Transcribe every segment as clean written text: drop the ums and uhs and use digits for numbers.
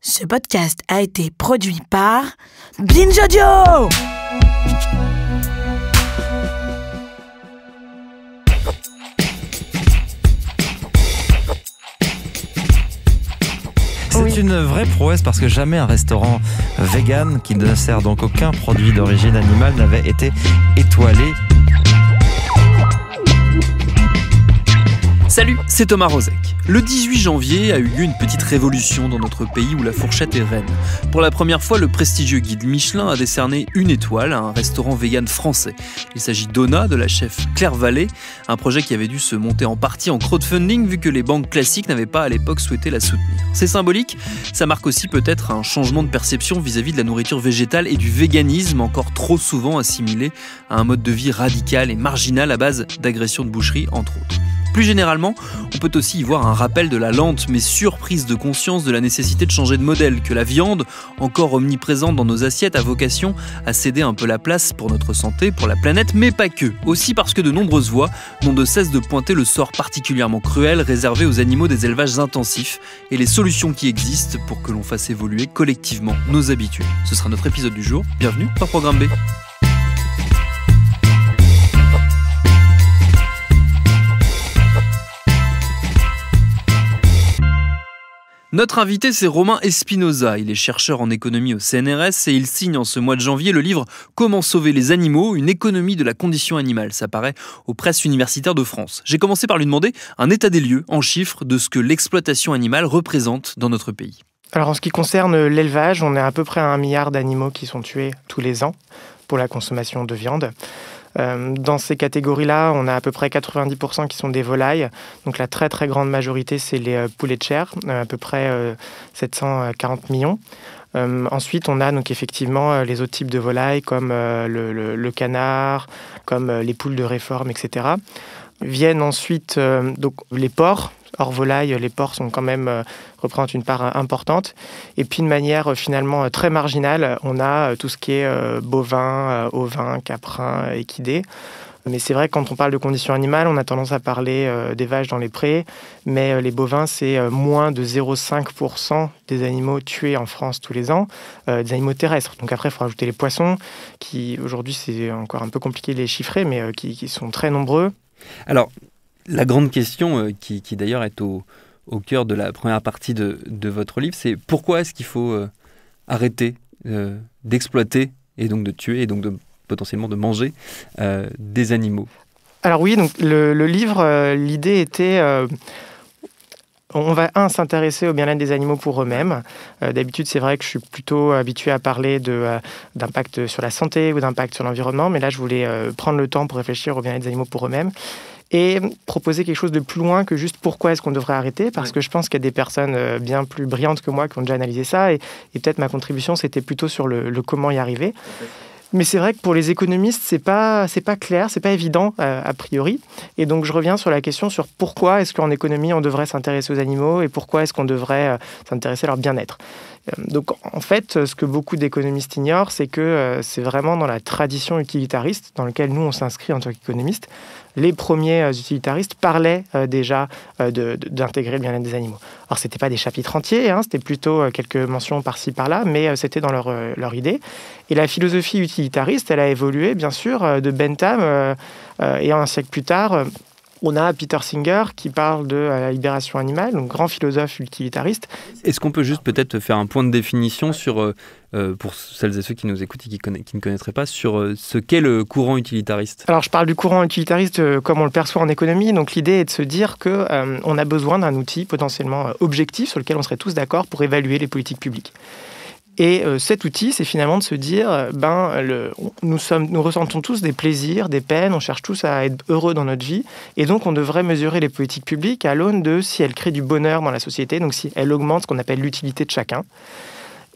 Ce podcast a été produit par Binge Audio. C'est une vraie prouesse parce que jamais un restaurant vegan qui ne sert donc aucun produit d'origine animale n'avait été étoilé. Salut, c'est Thomas Rozek. Le 18 janvier a eu lieu une petite révolution dans notre pays où la fourchette est reine. Pour la première fois, le prestigieux guide Michelin a décerné une étoile à un restaurant vegan français. Il s'agit d'Ona, de la chef Claire Vallée, un projet qui avait dû se monter en partie en crowdfunding vu que les banques classiques n'avaient pas à l'époque souhaité la soutenir. C'est symbolique, ça marque aussi peut-être un changement de perception vis-à-vis de la nourriture végétale et du véganisme encore trop souvent assimilé à un mode de vie radical et marginal à base d'agressions de boucherie entre autres. Plus généralement, on peut aussi y voir un rappel de la lente mais sûre prise de conscience de la nécessité de changer de modèle, que la viande, encore omniprésente dans nos assiettes, a vocation à céder un peu la place pour notre santé, pour la planète, mais pas que. Aussi parce que de nombreuses voix n'ont de cesse de pointer le sort particulièrement cruel réservé aux animaux des élevages intensifs et les solutions qui existent pour que l'on fasse évoluer collectivement nos habitudes. Ce sera notre épisode du jour. Bienvenue dans Programme B. Notre invité, c'est Romain Espinosa. Il est chercheur en économie au CNRS et il signe en ce mois de janvier le livre « Comment sauver les animaux, une économie de la condition animale ». Ça paraît aux presses universitaires de France. J'ai commencé par lui demander un état des lieux en chiffres de ce que l'exploitation animale représente dans notre pays. Alors en ce qui concerne l'élevage, on est à peu près à 1 milliard d'animaux qui sont tués tous les ans pour la consommation de viande. Dans ces catégories-là, on a à peu près 90% qui sont des volailles. Donc la très très grande majorité, c'est les poulets de chair, à peu près 740 millions. Ensuite, on a donc effectivement les autres types de volailles comme le canard, comme les poules de réforme, etc. Viennent ensuite donc les porcs. Hors volaille, les porcs sont quand même représentent une part importante. Et puis de manière finalement très marginale, on a tout ce qui est bovin, ovin, caprin, équidé. Mais c'est vrai que quand on parle de conditions animales, on a tendance à parler des vaches dans les prés, mais les bovins, c'est moins de 0,5% des animaux tués en France tous les ans, des animaux terrestres. Donc après, il faut rajouter les poissons, qui aujourd'hui, c'est encore un peu compliqué de les chiffrer, mais qui sont très nombreux. Alors, la grande question qui d'ailleurs est au cœur de la première partie de votre livre, c'est pourquoi est-ce qu'il faut arrêter d'exploiter et donc de tuer et donc potentiellement de manger des animaux? Alors oui, donc le livre, l'idée était... on va s'intéresser au bien-être des animaux pour eux-mêmes. D'habitude, c'est vrai que je suis plutôt habitué à parler d'impact sur la santé ou d'impact sur l'environnement, mais là, je voulais prendre le temps pour réfléchir au bien-être des animaux pour eux-mêmes et proposer quelque chose de plus loin que juste pourquoi est-ce qu'on devrait arrêter, parce que je pense qu'il y a des personnes bien plus brillantes que moi qui ont déjà analysé ça, et peut-être ma contribution, c'était plutôt sur le comment y arriver. Mais c'est vrai que pour les économistes, c'est pas clair, c'est pas évident a priori. Et donc je reviens sur la question sur pourquoi est-ce qu'en économie on devrait s'intéresser aux animaux et pourquoi est-ce qu'on devrait s'intéresser à leur bien-être. Donc en fait, ce que beaucoup d'économistes ignorent, c'est que c'est vraiment dans la tradition utilitariste dans laquelle nous on s'inscrit en tant qu'économistes. Les premiers utilitaristes parlaient déjà d'intégrer le bien-être des animaux. Alors, ce n'était pas des chapitres entiers, c'était plutôt quelques mentions par-ci, par-là, mais c'était dans leur idée. Et la philosophie utilitariste, elle a évolué, bien sûr, de Bentham, et un siècle plus tard, on a Peter Singer qui parle de la libération animale, donc grand philosophe utilitariste. Est-ce qu'on peut juste peut-être faire un point de définition sur, pour celles et ceux qui nous écoutent et qui ne connaîtraient pas, sur ce qu'est le courant utilitariste? Alors je parle du courant utilitariste comme on le perçoit en économie. Donc l'idée est de se dire qu'on a besoin d'un outil potentiellement objectif sur lequel on serait tous d'accord pour évaluer les politiques publiques. Et cet outil, c'est finalement de se dire, nous ressentons tous des plaisirs, des peines, on cherche tous à être heureux dans notre vie, et donc on devrait mesurer les politiques publiques à l'aune de si elles créent du bonheur dans la société, donc si elles augmentent ce qu'on appelle l'utilité de chacun.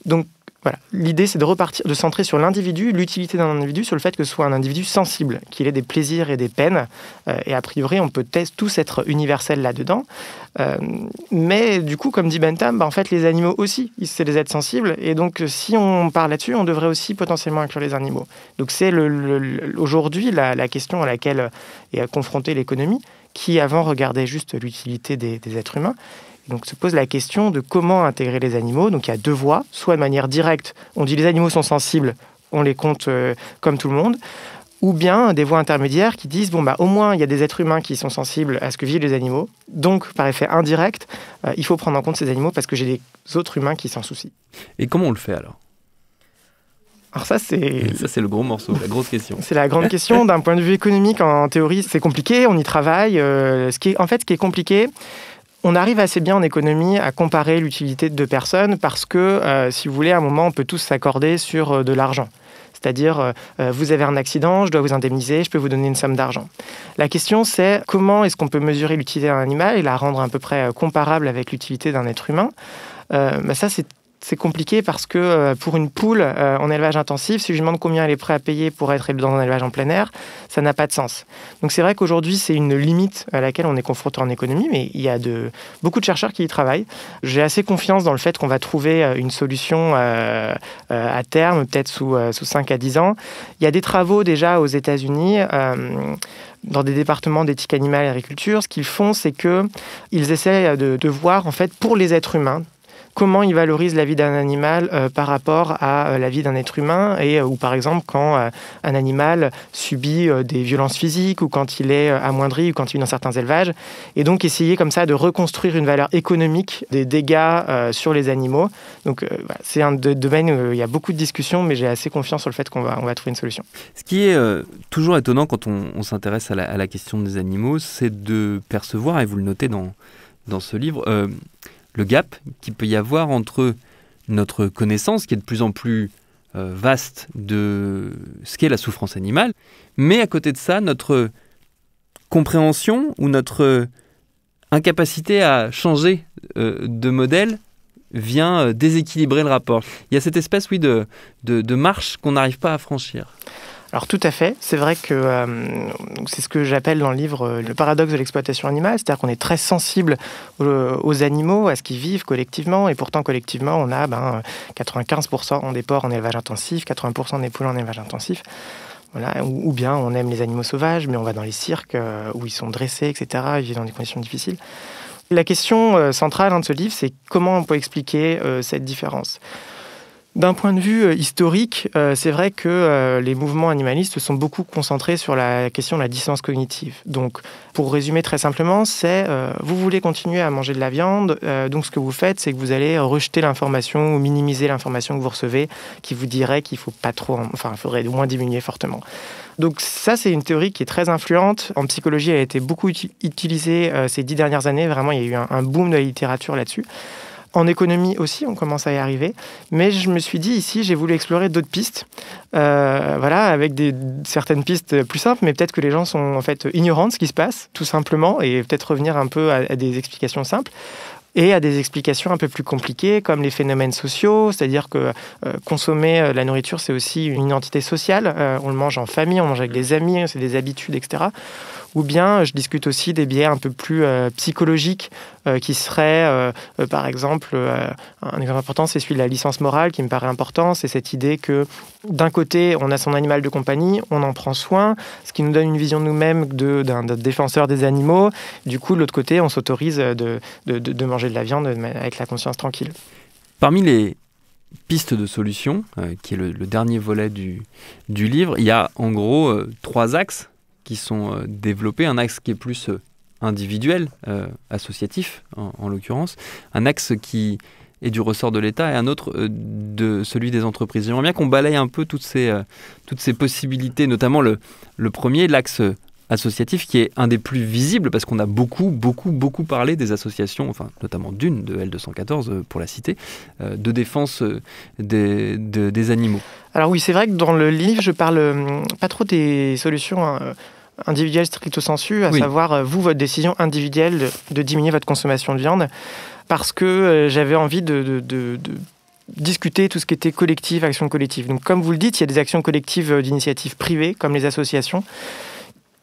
Donc voilà, l'idée c'est de centrer sur l'individu, l'utilité d'un individu, sur le fait que ce soit un individu sensible, qu'il ait des plaisirs et des peines, et a priori on peut tous être universels là-dedans. Mais du coup, comme dit Bentham, en fait les animaux aussi, c'est des êtres sensibles, et donc si on parle là-dessus, on devrait aussi potentiellement inclure les animaux. Donc c'est aujourd'hui la question à laquelle est confrontée l'économie, qui avant regardait juste l'utilité des êtres humains. Donc se pose la question de comment intégrer les animaux. Donc il y a deux voies, soit de manière directe, on dit les animaux sont sensibles, on les compte comme tout le monde, ou bien des voies intermédiaires qui disent au moins il y a des êtres humains qui sont sensibles à ce que vivent les animaux, donc par effet indirect, il faut prendre en compte ces animaux parce que j'ai des autres humains qui s'en soucient. Et comment on le fait alors ? Alors ça c'est le gros morceau, la grosse question. C'est la grande question. D'un point de vue économique, en théorie, c'est compliqué, on y travaille. Ce qui est compliqué, on arrive assez bien en économie à comparer l'utilité de deux personnes parce que, si vous voulez, à un moment, on peut tous s'accorder sur de l'argent. C'est-à-dire, vous avez un accident, je dois vous indemniser, je peux vous donner une somme d'argent. La question, c'est comment est-ce qu'on peut mesurer l'utilité d'un animal et la rendre à peu près comparable avec l'utilité d'un être humain. Ça, c'est compliqué parce que pour une poule en élevage intensif, si je lui demande combien elle est prête à payer pour être dans un élevage en plein air, ça n'a pas de sens. Donc c'est vrai qu'aujourd'hui, c'est une limite à laquelle on est confronté en économie, mais il y a beaucoup de chercheurs qui y travaillent. J'ai assez confiance dans le fait qu'on va trouver une solution à terme, peut-être sous 5 à 10 ans. Il y a des travaux déjà aux États-Unis dans des départements d'éthique animale et agriculture. Ce qu'ils font, c'est qu'ils essaient de voir, en fait, pour les êtres humains, comment ils valorisent la vie d'un animal par rapport à la vie d'un être humain ou par exemple quand un animal subit des violences physiques ou quand il est amoindri ou quand il vit dans certains élevages et donc essayer comme ça de reconstruire une valeur économique des dégâts sur les animaux. Donc c'est un domaine où il y a beaucoup de discussions mais j'ai assez confiance sur le fait qu'on va trouver une solution. Ce qui est toujours étonnant quand on s'intéresse à la question des animaux, c'est de percevoir, et vous le notez dans ce livre, le gap qu'il peut y avoir entre notre connaissance, qui est de plus en plus vaste de ce qu'est la souffrance animale, mais à côté de ça, notre compréhension ou notre incapacité à changer de modèle vient déséquilibrer le rapport. Il y a cette espèce, de marche qu'on n'arrive pas à franchir. Alors tout à fait, c'est vrai que c'est ce que j'appelle dans le livre le paradoxe de l'exploitation animale, c'est-à-dire qu'on est très sensible aux animaux, à ce qu'ils vivent collectivement, et pourtant collectivement on a 95% des porcs en élevage intensif, 80% des poules en élevage intensif, voilà, ou bien on aime les animaux sauvages, mais on va dans les cirques où ils sont dressés, etc., ils vivent dans des conditions difficiles. La question centrale de ce livre, c'est comment on peut expliquer cette différence. D'un point de vue historique, c'est vrai que les mouvements animalistes sont beaucoup concentrés sur la question de la dissonance cognitive. Donc, pour résumer très simplement, c'est vous voulez continuer à manger de la viande, donc ce que vous faites, c'est que vous allez rejeter l'information ou minimiser l'information que vous recevez, qui vous dirait qu'il faut pas trop, il faudrait au moins diminuer fortement. Donc ça, c'est une théorie qui est très influente. En psychologie, elle a été beaucoup utilisée ces 10 dernières années. Vraiment, il y a eu un boom de la littérature là-dessus. En économie aussi, on commence à y arriver. Mais je me suis dit, ici, j'ai voulu explorer d'autres pistes. Avec certaines pistes plus simples, mais peut-être que les gens sont en fait ignorants de ce qui se passe, tout simplement, et peut-être revenir un peu à des explications simples. Et à des explications un peu plus compliquées, comme les phénomènes sociaux, c'est-à-dire que consommer la nourriture, c'est aussi une identité sociale. On le mange en famille, on mange avec des amis, c'est des habitudes, etc. Ou bien, je discute aussi des biais un peu plus psychologiques qui seraient, par exemple, un exemple important, c'est celui de la licence morale qui me paraît important. C'est cette idée que, d'un côté, on a son animal de compagnie, on en prend soin, ce qui nous donne une vision de nous-mêmes d'un défenseur des animaux. Du coup, de l'autre côté, on s'autorise de manger de la viande avec la conscience tranquille. Parmi les pistes de solutions, qui est le dernier volet du livre, il y a en gros 3 axes qui sont développés. Un axe qui est plus individuel, associatif en l'occurrence, un axe qui est du ressort de l'État et un autre de celui des entreprises. J'aimerais bien qu'on balaye un peu toutes ces possibilités, notamment le premier, l'axe associatif, qui est un des plus visibles parce qu'on a beaucoup parlé des associations, enfin notamment d'une de L214 pour la citer, de défense des animaux. Alors oui, c'est vrai que dans le livre, je parle pas trop des solutions individuelle stricto sensu, à savoir votre décision individuelle de diminuer votre consommation de viande, parce que j'avais envie de discuter tout ce qui était collectif, action collective. Donc comme vous le dites, il y a des actions collectives d'initiatives privées, comme les associations,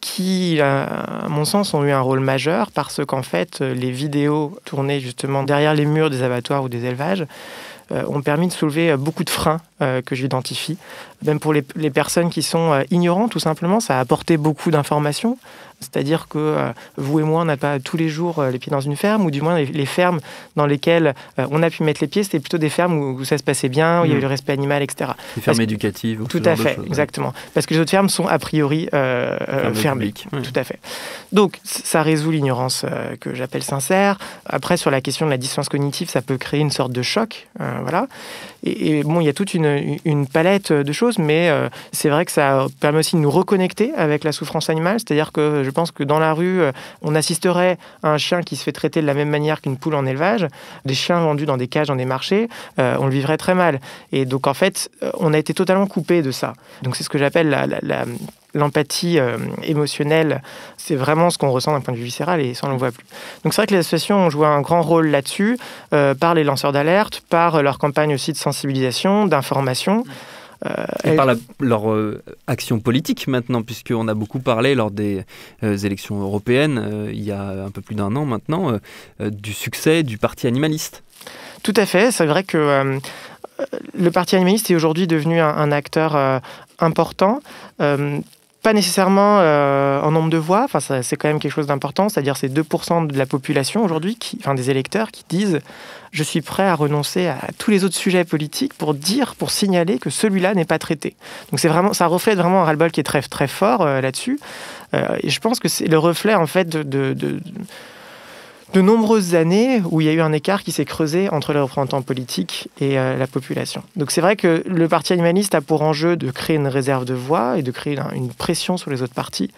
qui, à mon sens, ont eu un rôle majeur, parce qu'en fait, les vidéos tournées justement derrière les murs des abattoirs ou des élevages ont permis de soulever beaucoup de freins que j'identifie. Même pour les personnes qui sont ignorantes, tout simplement, ça a apporté beaucoup d'informations. C'est-à-dire que vous et moi, on n'a pas tous les jours les pieds dans une ferme, ou du moins les fermes dans lesquelles on a pu mettre les pieds, c'était plutôt des fermes où ça se passait bien, où il y avait le respect animal, etc. Des fermes éducatives. Tout à fait, exactement. Parce que les autres fermes sont a priori fermées. Tout à fait. Donc, ça résout l'ignorance que j'appelle sincère. Après, sur la question de la dissonance cognitive, ça peut créer une sorte de choc. Voilà. Et bon, il y a toute une palette de choses, mais c'est vrai que ça permet aussi de nous reconnecter avec la souffrance animale. C'est-à-dire que je pense que dans la rue, on assisterait à un chien qui se fait traiter de la même manière qu'une poule en élevage, des chiens vendus dans des cages dans des marchés, on le vivrait très mal. Et donc, en fait, on a été totalement coupé de ça. Donc, c'est ce que j'appelle l'empathie émotionnelle. C'est vraiment ce qu'on ressent d'un point de vue viscéral et ça, on ne le voit plus. Donc, c'est vrai que les associations ont joué un grand rôle là-dessus, par les lanceurs d'alerte, par leur campagne aussi de sensibilisation, d'information. Et par leur action politique maintenant, puisqu'on a beaucoup parlé lors des élections européennes, il y a un peu plus d'1 an maintenant, du succès du parti animaliste. Tout à fait, c'est vrai que le parti animaliste est aujourd'hui devenu un acteur important. Pas nécessairement en nombre de voix, enfin, c'est quand même quelque chose d'important, c'est-à-dire c'est 2% de la population aujourd'hui, des électeurs qui disent « je suis prêt à renoncer à tous les autres sujets politiques pour signaler que celui-là n'est pas traité ». Donc ça reflète vraiment un ras-le-bol qui est très, très fort là-dessus. Et je pense que c'est le reflet en fait de nombreuses années où il y a eu un écart qui s'est creusé entre les représentants politiques et la population. Donc c'est vrai que le parti animaliste a pour enjeu de créer une réserve de voix et de créer une pression sur les autres partis.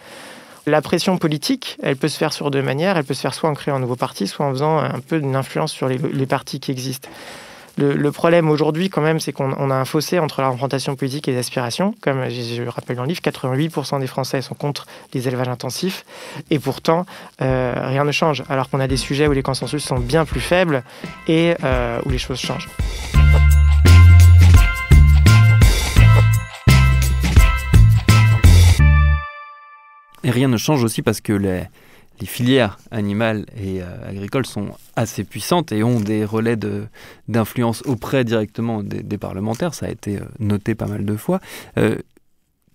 La pression politique, elle peut se faire sur deux manières. Elle peut se faire soit en créant un nouveau parti, soit en faisant un peu d'une influence sur les partis qui existent. Le problème aujourd'hui, quand même, c'est qu'on a un fossé entre la représentation politique et les aspirations. Comme je rappelle dans le livre, 88% des Français sont contre les élevages intensifs. Et pourtant, rien ne change. Alors qu'on a des sujets où les consensus sont bien plus faibles et où les choses changent. Et rien ne change aussi parce que les filières animales et agricoles sont assez puissantes et ont des relais d'influence auprès directement des parlementaires. Ça a été noté pas mal de fois.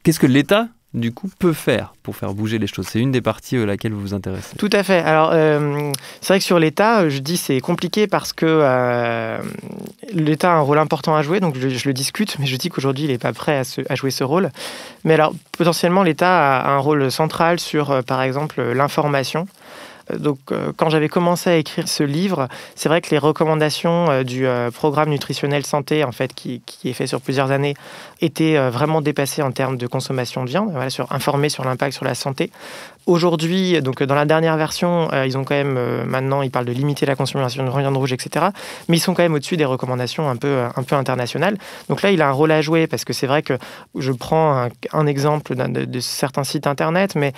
Qu'est-ce que l'État, du coup, peut faire pour faire bouger les choses? C'est une des parties à laquelle vous vous intéressez. Tout à fait. Alors, c'est vrai que sur l'État, je dis c'est compliqué parce que l'État a un rôle important à jouer, donc je le discute, mais je dis qu'aujourd'hui, il n'est pas prêt à jouer ce rôle. Mais alors, potentiellement, l'État a un rôle central sur, par exemple, l'information. Donc, quand j'avais commencé à écrire ce livre, c'est vrai que les recommandations du programme nutritionnel santé, en fait, qui est fait sur plusieurs années, étaient vraiment dépassées en termes de consommation de viande, voilà, informer sur l'impact sur la santé. Aujourd'hui, donc dans la dernière version, ils ont quand même maintenant, ils parlent de limiter la consommation de viande rouge, etc. Mais ils sont quand même au-dessus des recommandations un peu internationales. Donc là, il a un rôle à jouer parce que c'est vrai que je prends un exemple de certains sites internet, mais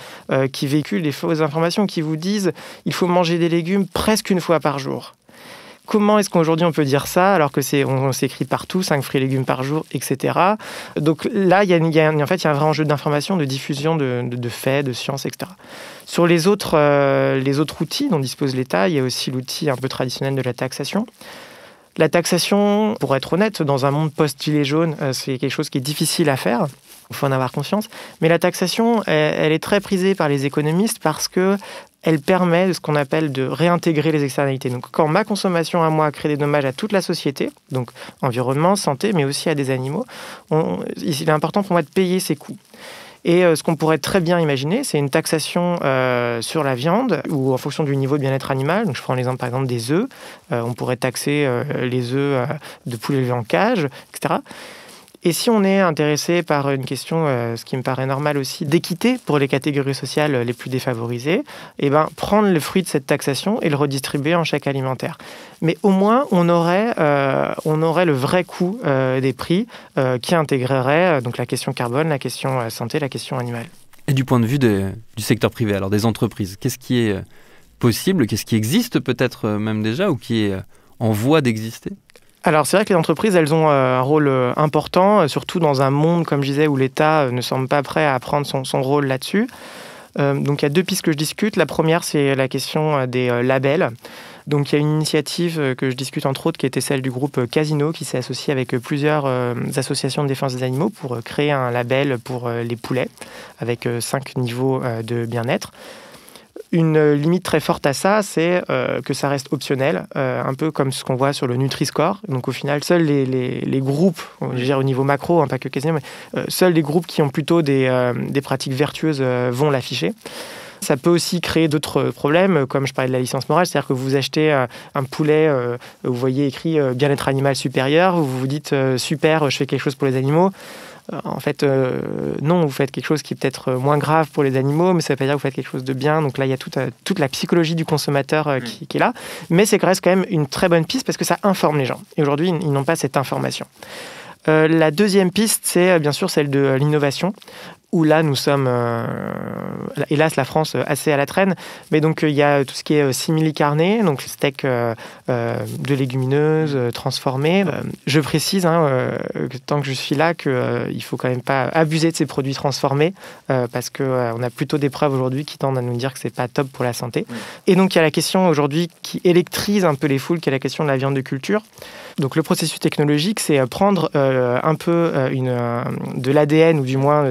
qui véhiculent des fausses informations, qui vous disent il faut manger des légumes presque une fois par jour. Comment est-ce qu'aujourd'hui on peut dire ça alors que on s'écrit partout 5 fruits et légumes par jour, etc. Donc là, il y a un vrai enjeu d'information, de diffusion de faits, de sciences, etc. Sur les autres outils dont dispose l'État, il y a aussi l'outil un peu traditionnel de la taxation. La taxation, pour être honnête, dans un monde post-gilet jaune, c'est quelque chose qui est difficile à faire. Il faut en avoir conscience. Mais la taxation, elle est très prisée par les économistes parce qu'elle permet de ce qu'on appelle de réintégrer les externalités. Donc, quand ma consommation à moi crée des dommages à toute la société, donc environnement, santé, mais aussi à des animaux, il est important pour moi de payer ces coûts. Et ce qu'on pourrait très bien imaginer, c'est une taxation sur la viande ou en fonction du niveau de bien-être animal. Donc, je prends l'exemple par exemple des œufs. On pourrait taxer les œufs de poules élevées en cage, etc. Et si on est intéressé par une question, ce qui me paraît normal aussi, d'équité pour les catégories sociales les plus défavorisées, prendre le fruit de cette taxation et le redistribuer en chèque alimentaire. Mais au moins, on aurait le vrai coût des prix qui intégrerait donc la question carbone, la question santé, la question animale. Et du point de vue du secteur privé, alors des entreprises, qu'est-ce qui est possible, qu'est-ce qui existe peut-être même déjà ou qui est en voie d'exister ? Alors c'est vrai que les entreprises, elles ont un rôle important, surtout dans un monde, comme je disais, où l'État ne semble pas prêt à prendre son rôle là-dessus. Donc il y a 2 pistes que je discute. La première, c'est la question des labels. Donc il y a une initiative que je discute entre autres qui était celle du groupe Casino qui s'est associé avec plusieurs associations de défense des animaux pour créer un label pour les poulets avec 5 niveaux de bien-être. Une limite très forte à ça, c'est que ça reste optionnel, un peu comme ce qu'on voit sur le Nutri-Score. Donc au final, seuls les groupes, je veux dire au niveau macro, pas que Casino, mais seuls les groupes qui ont plutôt des pratiques vertueuses vont l'afficher. Ça peut aussi créer d'autres problèmes, comme je parlais de la licence morale, c'est-à-dire que vous achetez un poulet, vous voyez écrit bien-être animal supérieur, vous vous dites super, je fais quelque chose pour les animaux. En fait, non, vous faites quelque chose qui est peut-être moins grave pour les animaux, mais ça veut pas dire que vous faites quelque chose de bien. Donc là, il y a toute la psychologie du consommateur qui est là. Mais c'est reste quand même une très bonne piste parce que ça informe les gens. Et aujourd'hui, ils n'ont pas cette information. La deuxième piste, c'est bien sûr celle de l'innovation, où là, nous sommes, hélas, la France assez à la traîne. Mais donc, il y a tout ce qui est simili-carné, donc steak de légumineuses transformées. Je précise, que tant que je suis là, qu'il ne faut quand même pas abuser de ces produits transformés, parce qu'on a plutôt des preuves aujourd'hui qui tendent à nous dire que ce n'est pas top pour la santé. Et donc, il y a la question aujourd'hui qui électrise un peu les foules, qui est la question de la viande de culture. Donc, le processus technologique, c'est prendre un peu de l'ADN, ou du moins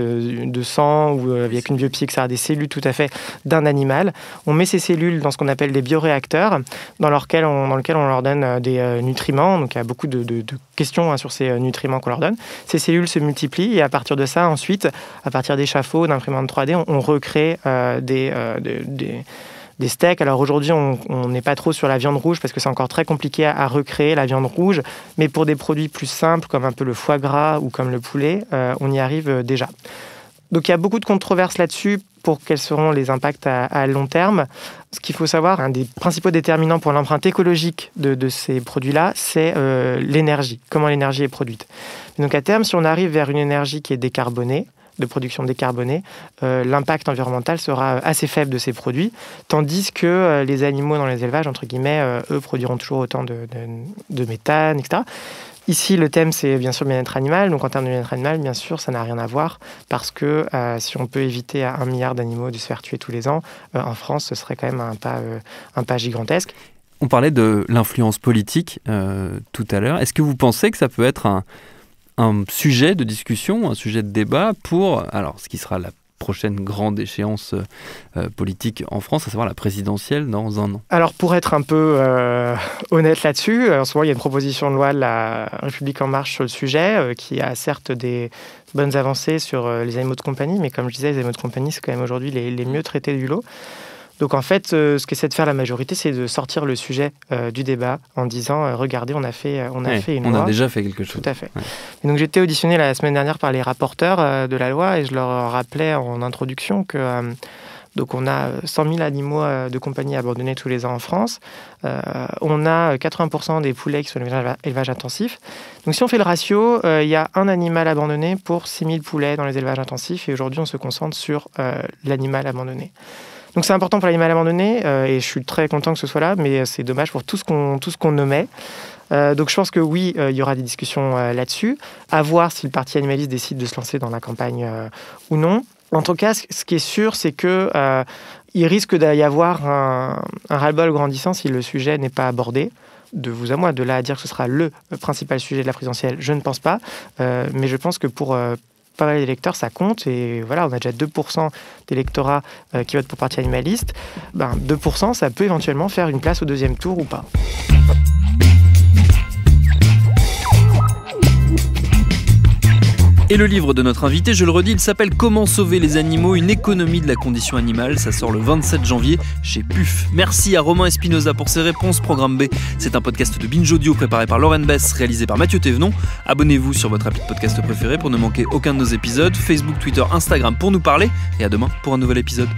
de sang, ou avec une biopsie, etc., des cellules tout à fait d'un animal. On met ces cellules dans ce qu'on appelle des bioréacteurs, dans lequel on leur donne des nutriments. Donc, il y a beaucoup de questions sur ces nutriments qu'on leur donne. Ces cellules se multiplient et à partir de ça, ensuite, à partir d'échafauds, d'imprimantes 3D, on recrée des steaks. Alors aujourd'hui, on n'est pas trop sur la viande rouge parce que c'est encore très compliqué à recréer la viande rouge, mais pour des produits plus simples comme un peu le foie gras ou comme le poulet, on y arrive déjà. Donc il y a beaucoup de controverses là-dessus pour quels seront les impacts à long terme. Ce qu'il faut savoir, un des principaux déterminants pour l'empreinte écologique de ces produits-là, c'est l'énergie, comment l'énergie est produite. Donc à terme, si on arrive vers une énergie qui est décarbonée, de production décarbonée, l'impact environnemental sera assez faible de ces produits, tandis que les animaux dans les élevages, entre guillemets, eux produiront toujours autant de méthane, etc. Ici, le thème, c'est bien sûr bien-être animal. Donc en termes de bien-être animal, bien sûr, ça n'a rien à voir, parce que si on peut éviter à 1 milliard d'animaux de se faire tuer tous les ans, en France, ce serait quand même un pas gigantesque. On parlait de l'influence politique tout à l'heure. Est-ce que vous pensez que ça peut être un sujet de discussion, un sujet de débat pour, alors, ce qui sera la prochaine grande échéance politique en France, à savoir la présidentielle dans 1 an? Alors, pour être un peu honnête là-dessus, en ce moment, il y a une proposition de loi de la République En Marche sur le sujet, qui a certes des bonnes avancées sur les animaux de compagnie, mais comme je disais, les animaux de compagnie, c'est quand même aujourd'hui les mieux traités du lot. Donc en fait, ce qu'essaie de faire la majorité, c'est de sortir le sujet du débat en disant regardez, on a fait une loi. On a déjà fait quelque chose. Tout à fait. Et donc j'ai été auditionné la semaine dernière par les rapporteurs de la loi et je leur rappelais en introduction que donc on a 100 000 animaux de compagnie abandonnés tous les ans en France. On a 80% des poulets qui sont en élevage intensif. Donc si on fait le ratio, il y a un animal abandonné pour 6 000 poulets dans les élevages intensifs. Et aujourd'hui, on se concentre sur l'animal abandonné. Donc c'est important pour l'animal abandonné et je suis très content que ce soit là, mais c'est dommage pour tout ce qu'on nommait. Donc je pense que oui, il y aura des discussions là-dessus. À voir si le parti animaliste décide de se lancer dans la campagne ou non. En tout cas, ce qui est sûr, c'est que il risque d'y avoir un ras-le-bol grandissant si le sujet n'est pas abordé. De vous à moi, de là à dire que ce sera le principal sujet de la présidentielle, je ne pense pas. Mais je pense que pour pas mal d'électeurs, ça compte. Et voilà, on a déjà 2% d'électorat qui votent pour parti animaliste. 2%, ça peut éventuellement faire une place au 2e tour ou pas. Et le livre de notre invité, je le redis, il s'appelle « Comment sauver les animaux, une économie de la condition animale ». Ça sort le 27 janvier chez PUF. Merci à Romain Espinosa pour ses réponses. Programme B, c'est un podcast de Binge Audio préparé par Lauren Bess, réalisé par Mathieu Thévenon. Abonnez-vous sur votre appli de podcast préféré pour ne manquer aucun de nos épisodes. Facebook, Twitter, Instagram pour nous parler. Et à demain pour un nouvel épisode.